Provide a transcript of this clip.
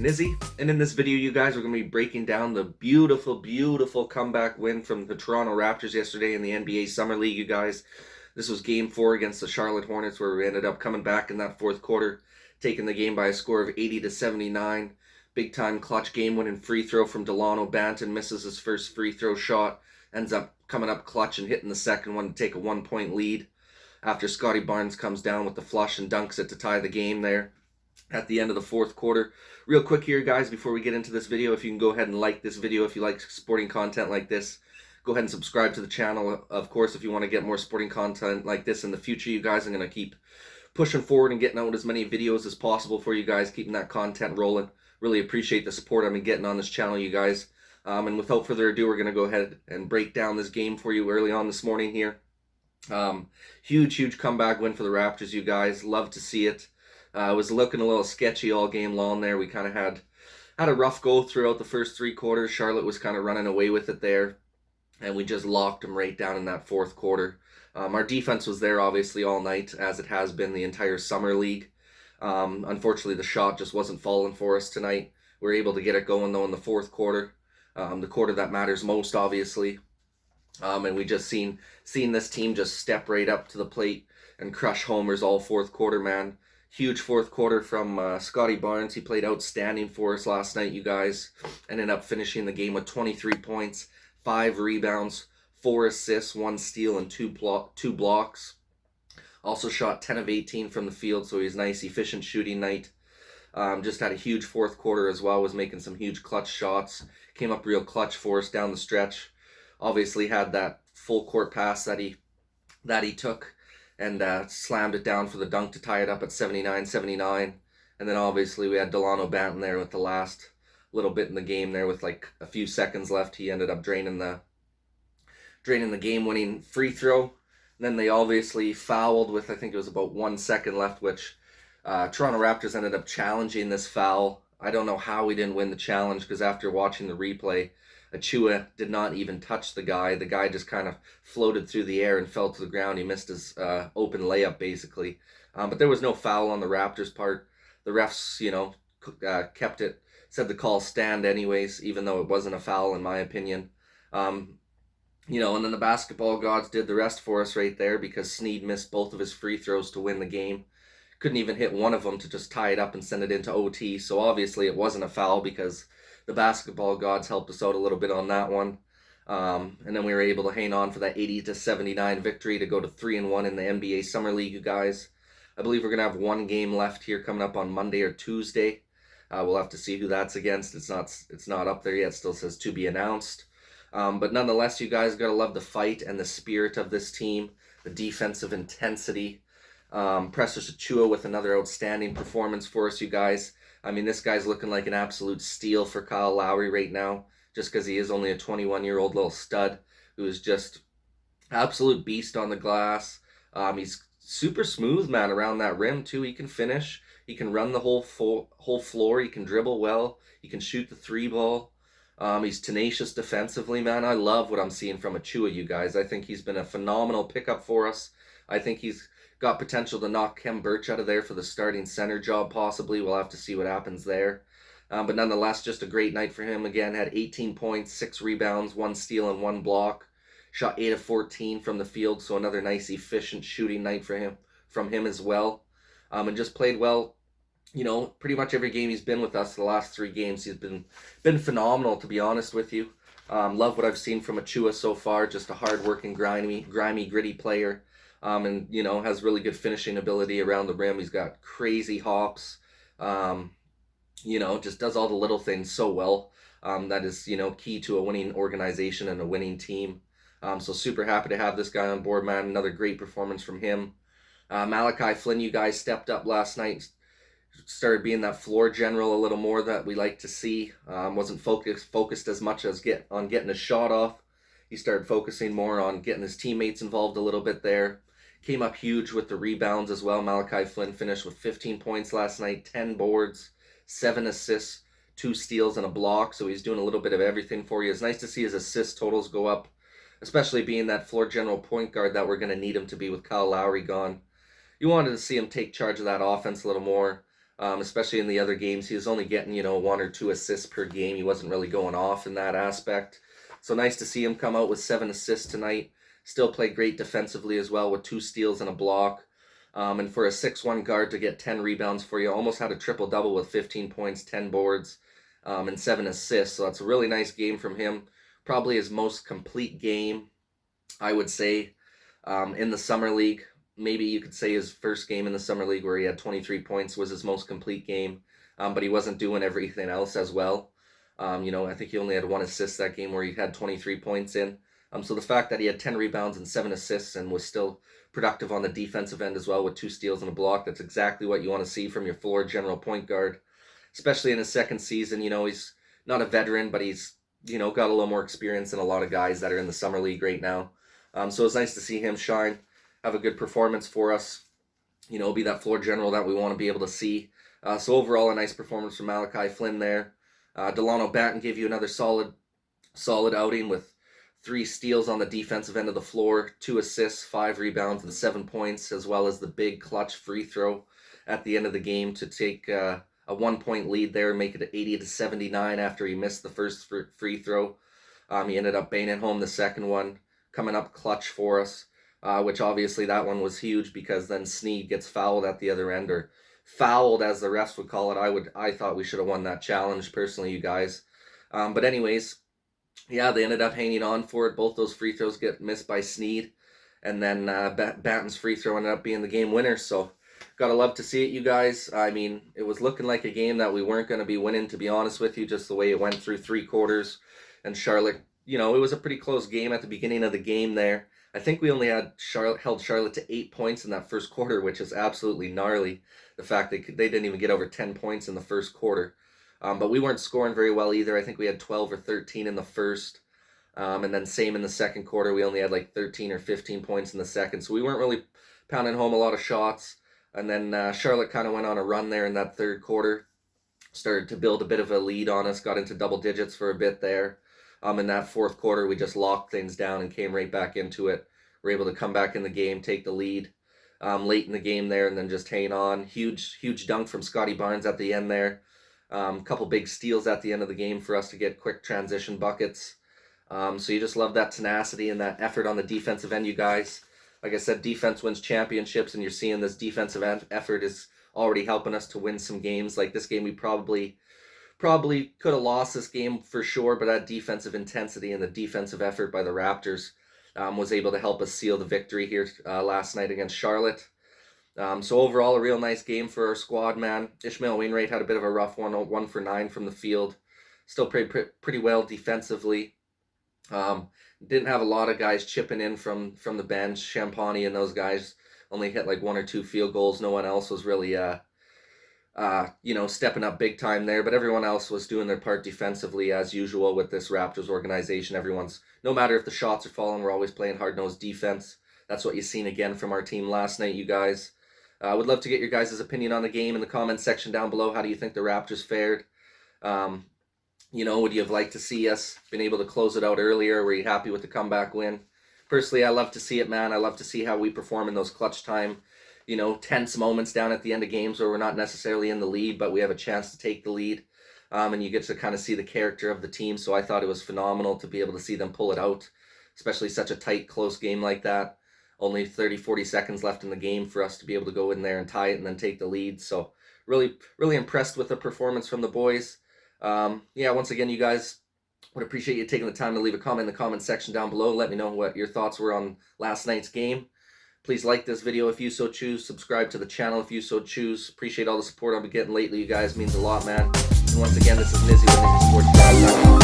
Nizzy, and in this video, you guys, we're going to be breaking down the beautiful comeback win from the Toronto Raptors yesterday in the NBA Summer League, you guys. This was Game 4 against the Charlotte Hornets, where we ended up coming back in that fourth quarter, taking the game by a score of 80-79. Big-time clutch game-winning free throw from Delano Banton, misses his first free throw shot, ends up coming up clutch and hitting the second one to take a 1-point lead after Scottie Barnes comes down with the flush and dunks it to tie the game there at the end of the fourth quarter. Real quick here, guys, before we get into this video, if you can go ahead and like this video if you like sporting content like this. Go ahead and subscribe to the channel. Of course, if you want to get more sporting content like this in the future, you guys, I'm going to keep pushing forward and getting out as many videos as possible for you guys, keeping that content rolling. Really appreciate the support I've been getting on this channel, you guys. And without further ado, we're going to go ahead and break down this game for you early on this morning here. Huge comeback win for the Raptors, you guys. Love to see it. It was looking a little sketchy all game long there. We kind of had a rough go throughout the first three quarters. Charlotte was kind of running away with it there, and we just locked them right down in that fourth quarter. Our defense was there, obviously, all night, as it has been the entire summer league. Unfortunately, the shot just wasn't falling for us tonight. We were able to get it going, though, in the fourth quarter, the quarter that matters most, obviously. And we just seen this team just step right up to the plate and crush homers all fourth quarter, man. Huge fourth quarter from Scottie Barnes. He played outstanding for us last night, you guys. Ended up finishing the game with 23 points, 5 rebounds, 4 assists, 1 steal, and 2 blocks. Also shot 10 of 18 from the field, so he's nice, efficient shooting night. Just had a huge fourth quarter as well, was making some huge clutch shots. Came up real clutch for us down the stretch. Obviously had that full court pass that he took and slammed it down for the dunk to tie it up at 79-79. And then obviously we had Delano Banton there with the last little bit in the game there with like a few seconds left. He ended up draining the game-winning free throw. And then they obviously fouled with, I think it was about 1 second left, which Toronto Raptors ended up challenging this foul. I don't know how we didn't win the challenge, because after watching the replay, Achua did not even touch the guy. The guy just kind of floated through the air and fell to the ground. He missed his open layup, basically. But there was no foul on the Raptors' part. The refs, kept it, said the call stand anyways, even though it wasn't a foul, in my opinion. And then the basketball gods did the rest for us right there, because Snead missed both of his free throws to win the game. Couldn't even hit one of them to just tie it up and send it into OT. So obviously it wasn't a foul, because the basketball gods helped us out a little bit on that one. And then we were able to hang on for that 80-79 victory to go to 3-1 in the NBA Summer League, you guys. I believe we're going to have one game left here coming up on Monday or Tuesday. We'll have to see who that's against. It's not up there yet. It still says to be announced. But nonetheless, you guys got to love the fight and the spirit of this team, the defensive intensity. Precious Achua with another outstanding performance for us, you guys. I mean, this guy's looking like an absolute steal for Kyle Lowry right now, just because he is only a 21-year-old little stud who is just absolute beast on the glass. He's super smooth, man, around that rim, too. He can finish. He can run the whole floor. He can dribble well. He can shoot the 3-ball. He's tenacious defensively, man. I love what I'm seeing from Achua, you guys. I think he's been a phenomenal pickup for us. I think he's got potential to knock Kem Birch out of there for the starting center job, possibly. We'll have to see what happens there. But nonetheless, just a great night for him. Again, had 18 points, 6 rebounds, 1 steal, and 1 block. Shot 8 of 14 from the field, so another nice, efficient shooting night from him as well. And just played well. Pretty much every game he's been with us, the last 3 games, he's been phenomenal, to be honest with you. Love what I've seen from Achua so far. Just a hard-working, grimy, gritty player. And has really good finishing ability around the rim. He's got crazy hops. Just does all the little things so well. That is key to a winning organization and a winning team. So super happy to have this guy on board, man. Another great performance from him. Malachi Flynn, you guys stepped up last night. Started being that floor general a little more that we like to see. Wasn't focused as much as on getting a shot off. He started focusing more on getting his teammates involved a little bit there. Came up huge with the rebounds as well. Malachi Flynn finished with 15 points last night, 10 boards, 7 assists, 2 steals, and a block. So he's doing a little bit of everything for you. It's nice to see his assist totals go up, especially being that floor general point guard that we're going to need him to be with Kyle Lowry gone. You wanted to see him take charge of that offense a little more. especially in the other games. He was only getting, 1 or 2 assists per game. He wasn't really going off in that aspect. So nice to see him come out with 7 assists tonight. Still played great defensively as well with 2 steals and a block. And for a 6'1" guard to get 10 rebounds for you, almost had a triple-double with 15 points, 10 boards, and 7 assists. So that's a really nice game from him. Probably his most complete game, I would say, in the Summer League. Maybe you could say his first game in the Summer League where he had 23 points was his most complete game, but he wasn't doing everything else as well. I think he only had 1 assist that game where he had 23 points in. So the fact that he had 10 rebounds and 7 assists and was still productive on the defensive end as well with 2 steals and a block, that's exactly what you want to see from your floor general point guard, especially in his second season. He's not a veteran, but he's, got a little more experience than a lot of guys that are in the Summer League right now. So it's nice to see him shine, have a good performance for us, be that floor general that we want to be able to see. So overall, a nice performance from Malachi Flynn there. Delano Batten gave you another solid outing with 3 steals on the defensive end of the floor, 2 assists, 5 rebounds, and 7 points, as well as the big clutch free throw at the end of the game to take a 1-point lead there and make it 80-79 after he missed the first free throw. He ended up banging home the second one, coming up clutch for us, which obviously that one was huge because then Sneed gets fouled at the other end, or fouled as the refs would call it. I thought we should have won that challenge personally, you guys. But anyways, yeah, they ended up hanging on for it. Both those free throws get missed by Sneed, and then Batten's free throw ended up being the game winner. So gotta love to see it, you guys. I mean, it was looking like a game that we weren't going to be winning, to be honest with you, just the way it went through 3 quarters. And Charlotte, it was a pretty close game at the beginning of the game there. I think we only held Charlotte to 8 points in that first quarter, which is absolutely gnarly. The fact that they didn't even get over 10 points in the first quarter. But we weren't scoring very well either. I think we had 12 or 13 in the first. And then same in the second quarter. We only had like 13 or 15 points in the second. So we weren't really pounding home a lot of shots. And then Charlotte kind of went on a run there in that third quarter. Started to build a bit of a lead on us. Got into double digits for a bit there. In that fourth quarter, we just locked things down and came right back into it. We're able to come back in the game, take the lead late in the game there, and then just hang on. Huge dunk from Scottie Barnes at the end there. Couple big steals at the end of the game for us to get quick transition buckets. So you just love that tenacity and that effort on the defensive end, you guys. Like I said, defense wins championships, and you're seeing this defensive effort is already helping us to win some games. Like this game, we probably could have lost this game for sure, but that defensive intensity and the defensive effort by the Raptors was able to help us seal the victory here last night against Charlotte. So overall, a real nice game for our squad, man. Ishmael Wainwright had a bit of a rough one, 1 for 9 from the field. Still played pretty well defensively. Didn't have a lot of guys chipping in from the bench. Champagny and those guys only hit like 1 or 2 field goals. No one else was really, stepping up big time there. But everyone else was doing their part defensively as usual with this Raptors organization. No matter if the shots are falling, we're always playing hard-nosed defense. That's what you've seen again from our team last night, you guys. I would love to get your guys' opinion on the game in the comments section down below. How do you think the Raptors fared? Would you have liked to see us been able to close it out earlier? Were you happy with the comeback win? Personally, I love to see it, man. I love to see how we perform in those clutch time, tense moments down at the end of games where we're not necessarily in the lead, but we have a chance to take the lead. And you get to kind of see the character of the team. So I thought it was phenomenal to be able to see them pull it out, especially such a tight, close game like that. Only 30, 40 seconds left in the game for us to be able to go in there and tie it and then take the lead. So really, really impressed with the performance from the boys. Once again, you guys, would appreciate you taking the time to leave a comment in the comment section down below. Let me know what your thoughts were on last night's game. Please like this video if you so choose. Subscribe to the channel if you so choose. Appreciate all the support I've been getting lately, you guys. Means a lot, man. And once again, this is Nizzy with Nizzy Sports.